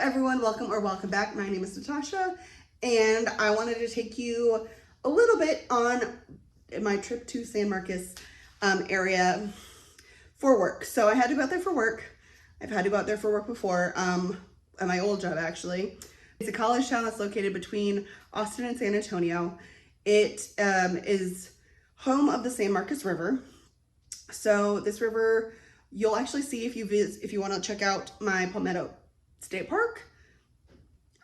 everyone, welcome back. My name is Natasha, and I wanted to take you a little bit on my trip to San Marcos area for work. So I had to go out there for work. I've had to go out there for work before, at my old job actually. It's a college town that's located between Austin and San Antonio. It is home of the San Marcos River. So this river, you'll actually see if you want to check out my Palmetto State Park.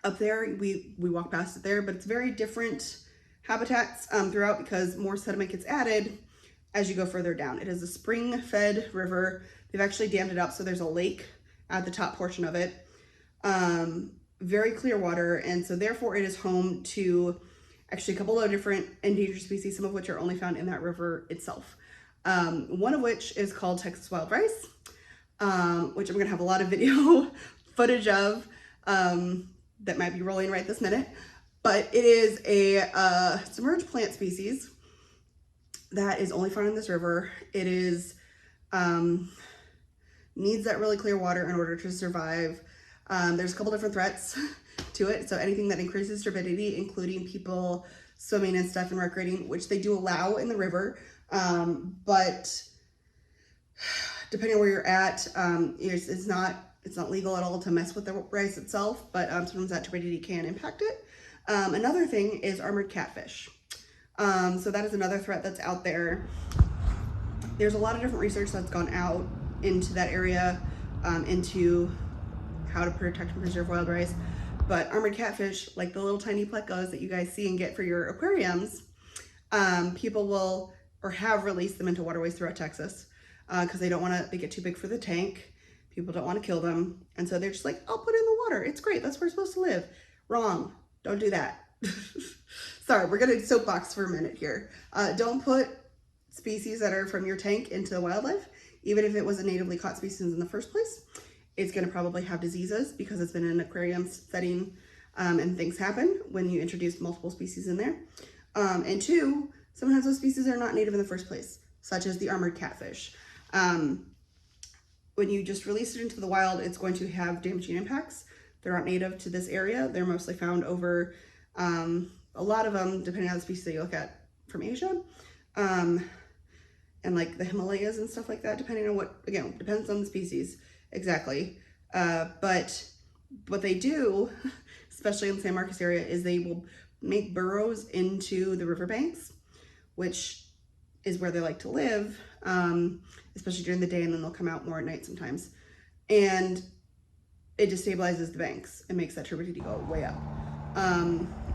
Up there, we walk past it there, but it's very different habitats throughout because more sediment gets added as you go further down. It is a spring-fed river. They've actually dammed it up, so there's a lake at the top portion of it. Very clear water, and so therefore it is home to actually a couple of different endangered species, some of which are only found in that river itself. One of which is called Texas wild rice, which I'm gonna have a lot of video footage of that might be rolling right this minute. But it is a submerged plant species that is only found in this river. It is needs that really clear water in order to survive. There's a couple different threats to it. So anything that increases turbidity, including people swimming and stuff and recreating, which they do allow in the river. But depending on where you're at, it's not legal at all to mess with the rice itself, but sometimes that turbidity can impact it. Another thing is armored catfish. So that is another threat that's out there. There's a lot of different research that's gone out into that area, into how to protect and preserve wild rice. But armored catfish, like the little tiny plecos that you guys see and get for your aquariums, people will or have released them into waterways throughout Texas because they get too big for the tank. People don't want to kill them. And so they're just like, I'll put it in the water. It's great. That's where it's supposed to live. Wrong. Don't do that. Sorry, we're going to soapbox for a minute here. Don't put species that are from your tank into the wildlife, even if it was a natively caught species in the first place. It's going to probably have diseases because it's been in an aquarium setting, and things happen when you introduce multiple species in there. And two, sometimes those species are not native in the first place, such as the armored catfish. When you just release it into the wild, it's going to have damaging impacts. They're not native to this area. They're mostly found over, a lot of them, depending on the species that you look at, from Asia. And like the Himalayas and stuff like that, depending on again, depends on the species exactly. But what they do, especially in the San Marcos area, is they will make burrows into the riverbanks, which is where they like to live, especially during the day, and then they'll come out more at night sometimes. And it destabilizes the banks and makes that turbidity go way up.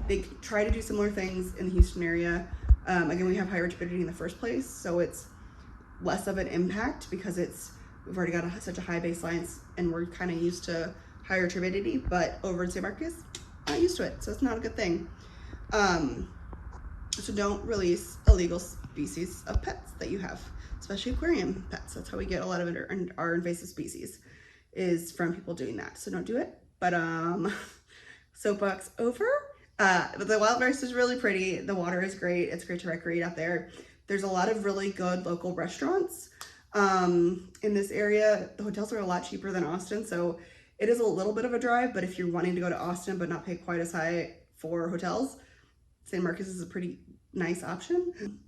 They try to do similar things in the Houston area. Again, we have higher turbidity in the first place, so it's less of an impact because we've already got such a high baseline and we're kind of used to higher turbidity, but over in San Marcos, not used to it, so it's not a good thing. So don't release illegal species of pets that you have, especially aquarium pets. That's how we get a lot of our invasive species, is from people doing that. So don't do it. But soapbox over. But the wild rice is really pretty. The water is great. It's great to recreate out there. There's a lot of really good local restaurants in this area. The hotels are a lot cheaper than Austin, so it is a little bit of a drive, but if you're wanting to go to Austin but not pay quite as high for hotels, San Marcos is a pretty nice option.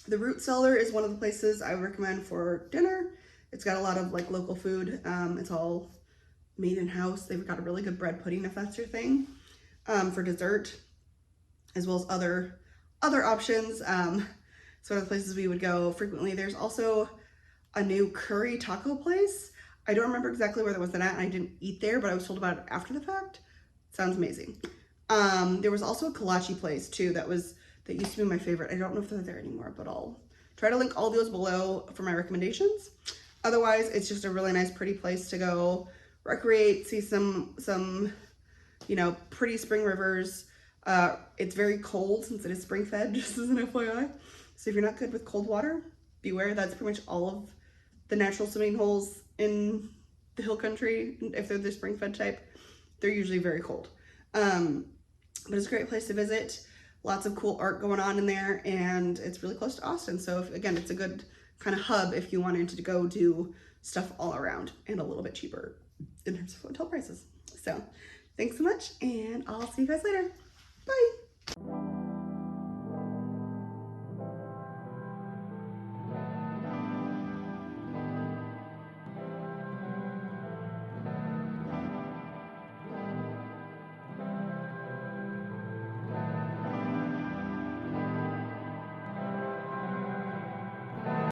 The Root Cellar is one of the places I would recommend for dinner. It's got a lot of like local food. It's all made in house. They've got a really good bread pudding if that's your thing, for dessert, as well as other options. So one of the places we would go frequently. There's also a new curry taco place. I don't remember exactly where that was at, and I didn't eat there, but I was told about it after the fact. Sounds amazing. There was also a kolache place too that used to be my favorite. I don't know if they're there anymore, but I'll try to link all those below for my recommendations. Otherwise, it's just a really nice, pretty place to go recreate, see some pretty spring rivers. It's very cold since it is spring fed, just as an FYI. So if you're not good with cold water, beware. That's pretty much all of the natural swimming holes in the hill country. If they're the spring fed type, they're usually very cold. But it's a great place to visit. Lots of cool art going on in there, and it's really close to Austin. So again, it's a good kind of hub if you wanted to go do stuff all around, and a little bit cheaper in terms of hotel prices. So thanks so much, and I'll see you guys later. Bye.